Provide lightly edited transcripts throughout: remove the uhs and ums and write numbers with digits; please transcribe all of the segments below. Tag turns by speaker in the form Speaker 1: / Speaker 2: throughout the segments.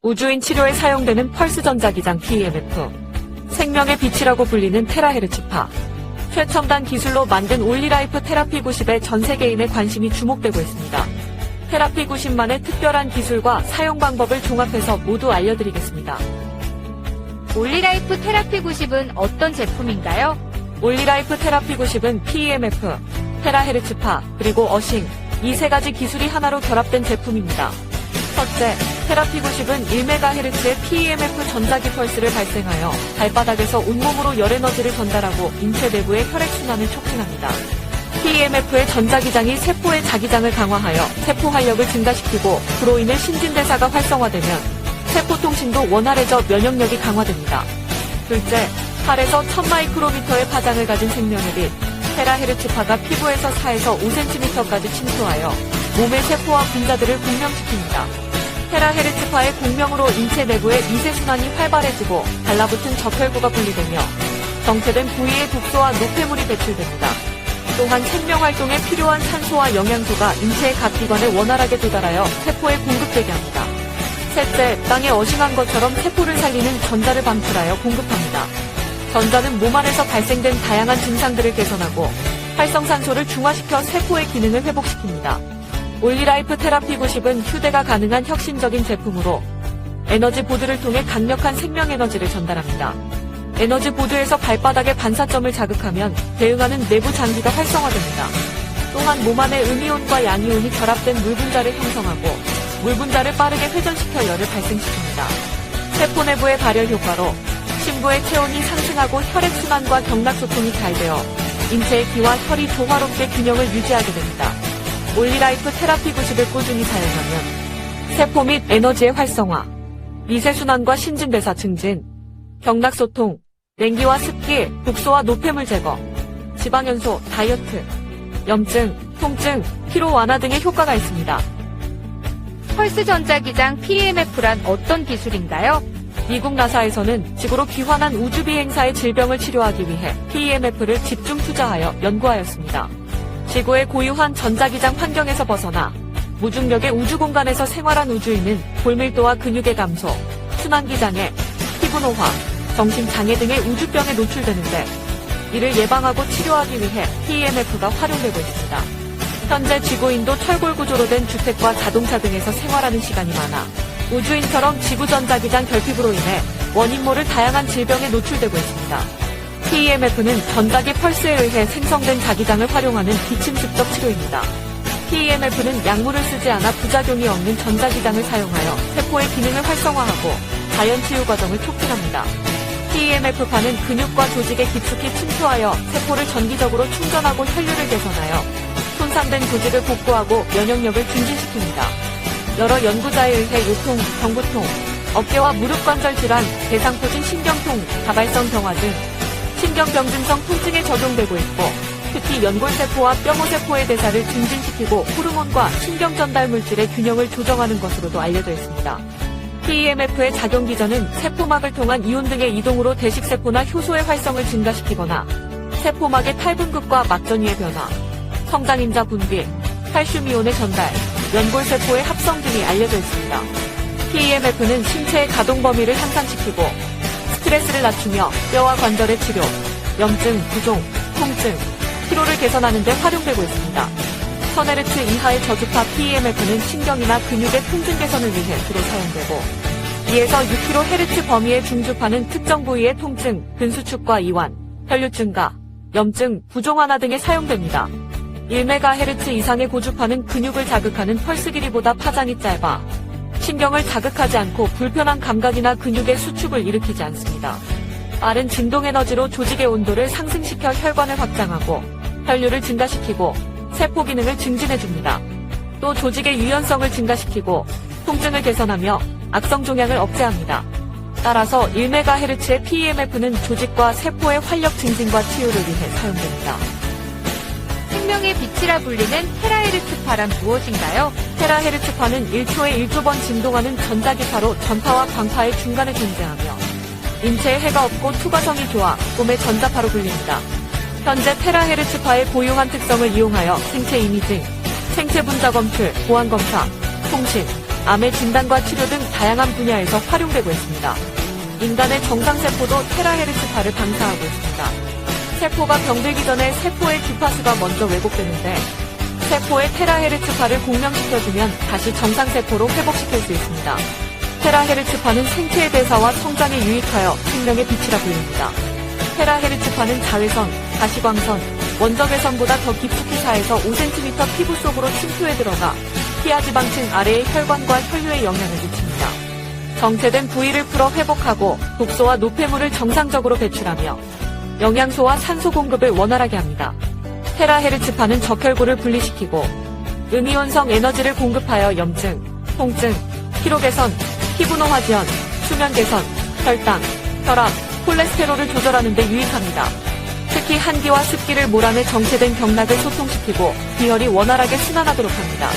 Speaker 1: 우주인 치료에 사용되는 펄스 전자기장 PEMF, 생명의 빛이라고 불리는 테라헤르츠파, 최첨단 기술로 만든 올리라이프 테라피 90에 전 세계인의 관심이 주목되고 있습니다. 테라피 90만의 특별한 기술과 사용 방법을 종합해서 모두 알려드리겠습니다.
Speaker 2: 올리라이프 테라피 90은 어떤 제품인가요?
Speaker 1: 올리라이프 테라피 90은 PEMF, 테라헤르츠파, 그리고 어싱, 이 세 가지 기술이 하나로 결합된 제품입니다. 첫째, 테라피 90은 1MHz의 PEMF 전자기 펄스를 발생하여 발바닥에서 온몸으로 열 에너지를 전달하고 인체 내부의 혈액순환을 촉진합니다. PEMF의 전자기장이 세포의 자기장을 강화하여 세포 활력을 증가시키고 그로 인해 신진대사가 활성화되면 세포 통신도 원활해져 면역력이 강화됩니다. 둘째, 8에서 1000마이크로미터의 파장을 가진 생명의 빛, 테라헤르츠파가 피부에서 4에서 5cm까지 침투하여 몸의 세포와 분자들을 공명시킵니다. 테라헤르츠파의 공명으로 인체 내부의 미세순환이 활발해지고 달라붙은 적혈구가 분리되며 정체된 부위의 독소와 노폐물이 배출됩니다. 또한 생명활동에 필요한 산소와 영양소가 인체의 각 기관에 원활하게 도달하여 세포에 공급되게 합니다. 셋째, 땅에 어싱한 것처럼 세포를 살리는 전자를 방출하여 공급합니다. 전자는 몸 안에서 발생된 다양한 증상들을 개선하고 활성산소를 중화시켜 세포의 기능을 회복시킵니다. 올리라이프 테라피 90은 휴대가 가능한 혁신적인 제품으로 에너지 보드를 통해 강력한 생명 에너지를 전달합니다. 에너지 보드에서 발바닥의 반사점을 자극하면 대응하는 내부 장기가 활성화됩니다. 또한 몸 안에 음이온과 양이온이 결합된 물 분자를 형성하고 물 분자를 빠르게 회전시켜 열을 발생시킵니다. 세포 내부의 발열 효과로 심부의 체온이 상승하고 혈액순환과 경락소통이 잘 되어 인체의 기와 혈이 조화롭게 균형을 유지하게 됩니다. 올리라이프 테라피 90을 꾸준히 사용하면 세포 및 에너지의 활성화, 미세순환과 신진대사 증진, 경락소통, 냉기와 습기, 독소와 노폐물 제거, 지방연소, 다이어트, 염증, 통증, 피로 완화 등의 효과가 있습니다.
Speaker 2: 펄스 전자기장 PEMF란 어떤 기술인가요?
Speaker 1: 미국 나사에서는 지구로 귀환한 우주비행사의 질병을 치료하기 위해 PEMF를 집중 투자하여 연구하였습니다. 지구의 고유한 전자기장 환경에서 벗어나 무중력의 우주공간에서 생활한 우주인은 골밀도와 근육의 감소, 순환기장애, 피부노화, 정신장애 등의 우주병에 노출되는데 이를 예방하고 치료하기 위해 PEMF가 활용되고 있습니다. 현재 지구인도 철골 구조로 된 주택과 자동차 등에서 생활하는 시간이 많아 우주인처럼 지구 전자기장 결핍으로 인해 원인 모를 다양한 질병에 노출되고 있습니다. PEMF는 전자기 펄스에 의해 생성된 자기장을 활용하는 비침습적 치료입니다. PEMF는 약물을 쓰지 않아 부작용이 없는 전자기장을 사용하여 세포의 기능을 활성화하고 자연치유 과정을 촉진합니다. PEMF파는 근육과 조직에 깊숙이 침투하여 세포를 전기적으로 충전하고 혈류를 개선하여 손상된 조직을 복구하고 면역력을 증진시킵니다. 여러 연구자에 의해 요통, 경부통, 어깨와 무릎 관절 질환, 대상포진 신경통, 다발성 경화 등 신경병증성 통증에 적용되고 있고 특히 연골세포와 뼈모세포의 대사를 증진시키고 호르몬과 신경전달 물질의 균형을 조정하는 것으로도 알려져 있습니다. PEMF의 작용 기전은 세포막을 통한 이온 등의 이동으로 대식세포나 효소의 활성을 증가시키거나 세포막의 탈분급과 막전이의 변화, 성장인자 분비, 칼슘이온의 전달, 연골세포의 합성 등이 알려져 있습니다. PEMF는 신체의 가동 범위를 향상시키고 스트레스를 낮추며 뼈와 관절의 치료, 염증, 부종, 통증, 피로를 개선하는 데 활용되고 있습니다. 1000Hz 이하의 저주파 PEMF는 신경이나 근육의 통증 개선을 위해 주로 사용되고 2에서 6kHz 범위의 중주파는 특정 부위의 통증, 근수축과 이완, 혈류 증가, 염증, 부종 완화 등에 사용됩니다. 1MHz 이상의 고주파는 근육을 자극하는 펄스 길이보다 파장이 짧아 신경을 자극하지 않고 불편한 감각이나 근육의 수축을 일으키지 않습니다. 빠른 진동 에너지로 조직의 온도를 상승시켜 혈관을 확장하고 혈류를 증가시키고 세포 기능을 증진해줍니다. 또 조직의 유연성을 증가시키고 통증을 개선하며 악성 종양을 억제합니다. 따라서 1MHz의 PEMF는 조직과 세포의 활력 증진과 치유를 위해 사용됩니다.
Speaker 2: 생명의 빛이라 불리는 테라헤르츠파란 무엇인가요?
Speaker 1: 테라헤르츠파는 1초에 1조 번 진동하는 전자기파로 전파와 광파의 중간에 존재하며 인체에 해가 없고 투과성이 좋아 꿈의 전자파로 불립니다. 현재 테라헤르츠파의 고유한 특성을 이용하여 생체 이미징, 생체 분자 검출, 보안 검사, 통신, 암의 진단과 치료 등 다양한 분야에서 활용되고 있습니다. 인간의 정상세포도 테라헤르츠파를 방사하고 있습니다. 세포가 병들기 전에 세포의 주파수가 먼저 왜곡되는데 세포의 테라헤르츠파를 공명시켜주면 다시 정상세포로 회복시킬 수 있습니다. 테라헤르츠파는 생체의 대사와 성장에 유익하여 생명의 빛이라 불립니다. 테라헤르츠파는 자외선, 가시광선, 원적외선보다 더 깊숙이 4에서 5cm 피부 속으로 침투해 들어가 피하지방층 아래의 혈관과 혈류에 영향을 미칩니다. 정체된 부위를 풀어 회복하고 독소와 노폐물을 정상적으로 배출하며 영양소와 산소 공급을 원활하게 합니다. 테라헤르츠파는 적혈구를 분리시키고 음이온성 에너지를 공급하여 염증, 통증, 피로 개선, 피부 노화 지연, 수면 개선, 혈당, 혈압, 콜레스테롤을 조절하는 데 유익합니다. 특히 한기와 습기를 몰아내 정체된 경락을 소통시키고 비혈이 원활하게 순환하도록 합니다.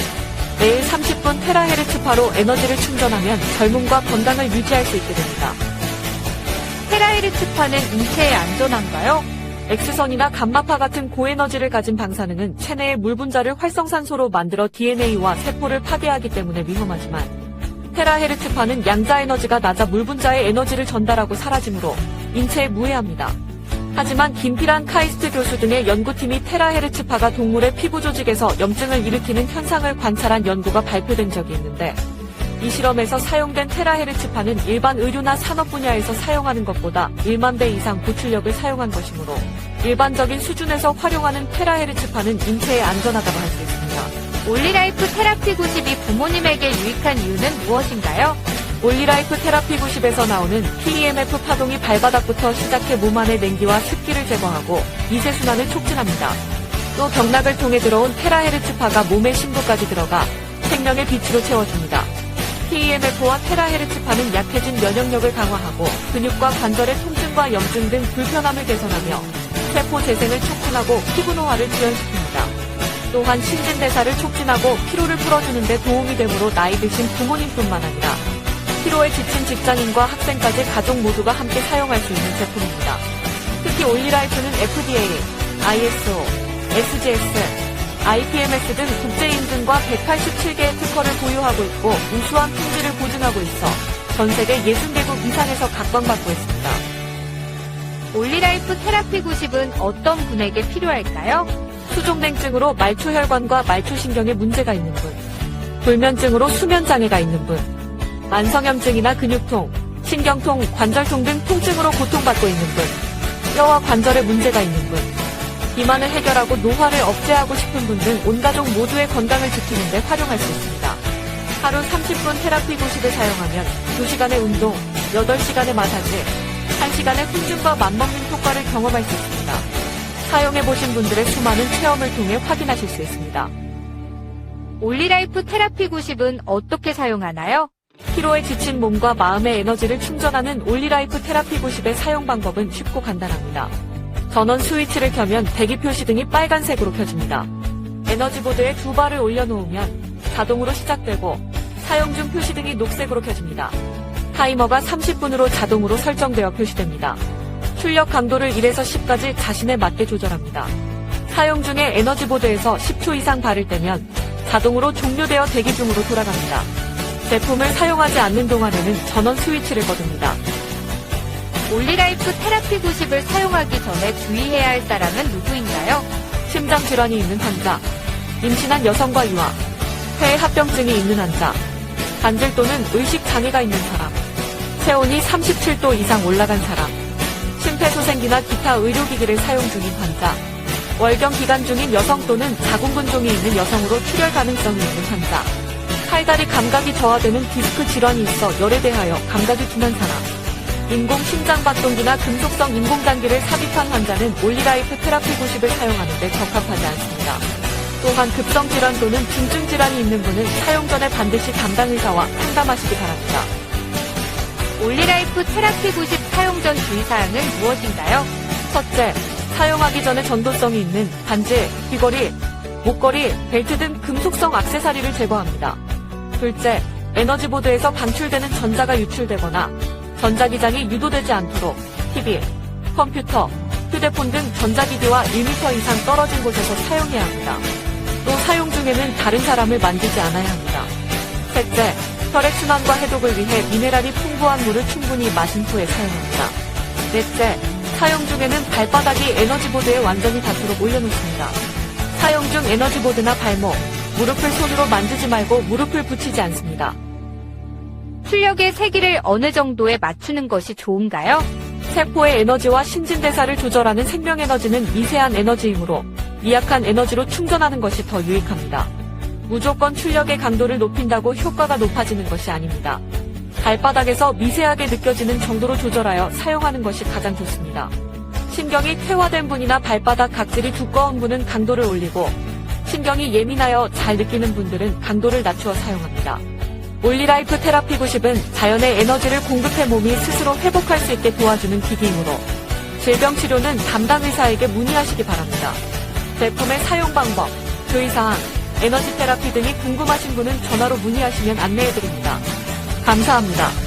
Speaker 1: 매일 30분 테라헤르츠파로 에너지를 충전하면 젊음과 건강을 유지할 수 있게 됩니다.
Speaker 2: 테라헤르츠파는 인체에 안전한가요?
Speaker 1: X선이나 감마파 같은 고에너지를 가진 방사능은 체내의 물 분자를 활성산소로 만들어 DNA와 세포를 파괴하기 때문에 위험하지만 테라헤르츠파는 양자 에너지가 낮아 물 분자의 에너지를 전달하고 사라지므로 인체에 무해합니다. 하지만 김필한 카이스트 교수 등의 연구팀이 테라헤르츠파가 동물의 피부 조직에서 염증을 일으키는 현상을 관찰한 연구가 발표된 적이 있는데 이 실험에서 사용된 테라헤르츠파는 일반 의료나 산업 분야에서 사용하는 것보다 1만 배 이상 고출력을 사용한 것이므로 일반적인 수준에서 활용하는 테라헤르츠파는 인체에 안전하다고 할 수 있습니다.
Speaker 2: 올리라이프 테라피 90이 부모님에게 유익한 이유는 무엇인가요?
Speaker 1: 올리라이프 테라피 90에서 나오는 PEMF 파동이 발바닥부터 시작해 몸 안의 냉기와 습기를 제거하고 미세순환을 촉진합니다. 또 경락을 통해 들어온 테라헤르츠파가 몸의 심부까지 들어가 생명의 빛으로 채워줍니다. PEMF와 테라헤르츠파는 약해진 면역력을 강화하고 근육과 관절의 통증과 염증 등 불편함을 개선하며 세포 재생을 촉진하고 피부 노화를 지연시킵니다. 또한 신진대사를 촉진하고 피로를 풀어주는 데 도움이 되므로 나이 드신 부모님뿐만 아니라 피로에 지친 직장인과 학생까지 가족 모두가 함께 사용할 수 있는 제품입니다. 특히 올리라이프는 FDA, ISO, SGS, IPMS 등 국제인증과 187개의 특허를 보유하고 있고 우수한 품질을 보증하고 있어 전 세계 60개국 이상에서 각광받고 있습니다.
Speaker 2: 올리라이프 테라피 90은 어떤 분에게 필요할까요?
Speaker 1: 수족냉증으로 말초혈관과 말초신경에 문제가 있는 분, 불면증으로 수면장애가 있는 분, 만성염증이나 근육통, 신경통, 관절통 등 통증으로 고통받고 있는 분, 뼈와 관절에 문제가 있는 분, 비만을 해결하고 노화를 억제하고 싶은 분 등 온 가족 모두의 건강을 지키는 데 활용할 수 있습니다. 하루 30분 테라피 90을 사용하면 2시간의 운동, 8시간의 마사지, 1시간의 훈증과 맞먹는 효과를 경험할 수 있습니다. 사용해보신 분들의 수많은 체험을 통해 확인하실 수 있습니다.
Speaker 2: 올리라이프 테라피 90은 어떻게 사용하나요?
Speaker 1: 피로에 지친 몸과 마음의 에너지를 충전하는 올리라이프 테라피 90의 사용 방법은 쉽고 간단합니다. 전원 스위치를 켜면 대기 표시등이 빨간색으로 켜집니다. 에너지보드에 2발을 올려놓으면 자동으로 시작되고 사용 중 표시등이 녹색으로 켜집니다. 타이머가 30분으로 자동으로 설정되어 표시됩니다. 출력 강도를 1에서 10까지 자신에 맞게 조절합니다. 사용 중에 에너지보드에서 10초 이상 발을 떼면 자동으로 종료되어 대기 중으로 돌아갑니다. 제품을 사용하지 않는 동안에는 전원 스위치를 꺼둡니다.
Speaker 2: 올리라이프 테라피 90을 사용하기 전에 주의해야 할 사람은 누구인가요?
Speaker 1: 심장질환이 있는 환자, 임신한 여성과 유아, 폐합병증이 있는 환자, 관절 또는 의식장애가 있는 사람, 체온이 37도 이상 올라간 사람, 심폐소생기나 기타 의료기기를 사용 중인 환자, 월경 기간 중인 여성 또는 자궁근종이 있는 여성으로 출혈 가능성이 있는 환자, 팔다리 감각이 저하되는 디스크 질환이 있어 열에 대하여 감각이 둔한 사람, 인공심장박동기나 금속성 인공장기를 삽입한 환자는 올리라이프 테라피 90을 사용하는 데 적합하지 않습니다. 또한 급성질환 또는 중증질환이 있는 분은 사용 전에 반드시 담당 의사와 상담하시기 바랍니다.
Speaker 2: 올리라이프 테라피 90 사용 전 주의사항은 무엇인가요?
Speaker 1: 첫째, 사용하기 전에 전도성이 있는 반지, 귀걸이, 목걸이, 벨트 등 금속성 액세서리를 제거합니다. 둘째, 에너지보드에서 방출되는 전자가 유출되거나 전자기장이 유도되지 않도록 TV, 컴퓨터, 휴대폰 등 전자기기와 1m 이상 떨어진 곳에서 사용해야 합니다. 또 사용 중에는 다른 사람을 만지지 않아야 합니다. 셋째, 혈액 순환과 해독을 위해 미네랄이 풍부한 물을 충분히 마신 후에 사용합니다. 넷째, 사용 중에는 발바닥이 에너지보드에 완전히 닿도록 올려놓습니다. 사용 중 에너지보드나 발목, 무릎을 손으로 만지지 말고 무릎을 붙이지 않습니다.
Speaker 2: 출력의 세기를 어느 정도에 맞추는 것이 좋은가요?
Speaker 1: 세포의 에너지와 신진대사를 조절하는 생명에너지는 미세한 에너지이므로 미약한 에너지로 충전하는 것이 더 유익합니다. 무조건 출력의 강도를 높인다고 효과가 높아지는 것이 아닙니다. 발바닥에서 미세하게 느껴지는 정도로 조절하여 사용하는 것이 가장 좋습니다. 신경이 퇴화된 분이나 발바닥 각질이 두꺼운 분은 강도를 올리고 신경이 예민하여 잘 느끼는 분들은 강도를 낮추어 사용합니다. 올리라이프 테라피 90은 자연의 에너지를 공급해 몸이 스스로 회복할 수 있게 도와주는 기기이므로 질병 치료는 담당 의사에게 문의하시기 바랍니다. 제품의 사용 방법, 주의사항, 에너지 테라피 등이 궁금하신 분은 전화로 문의하시면 안내해드립니다. 감사합니다.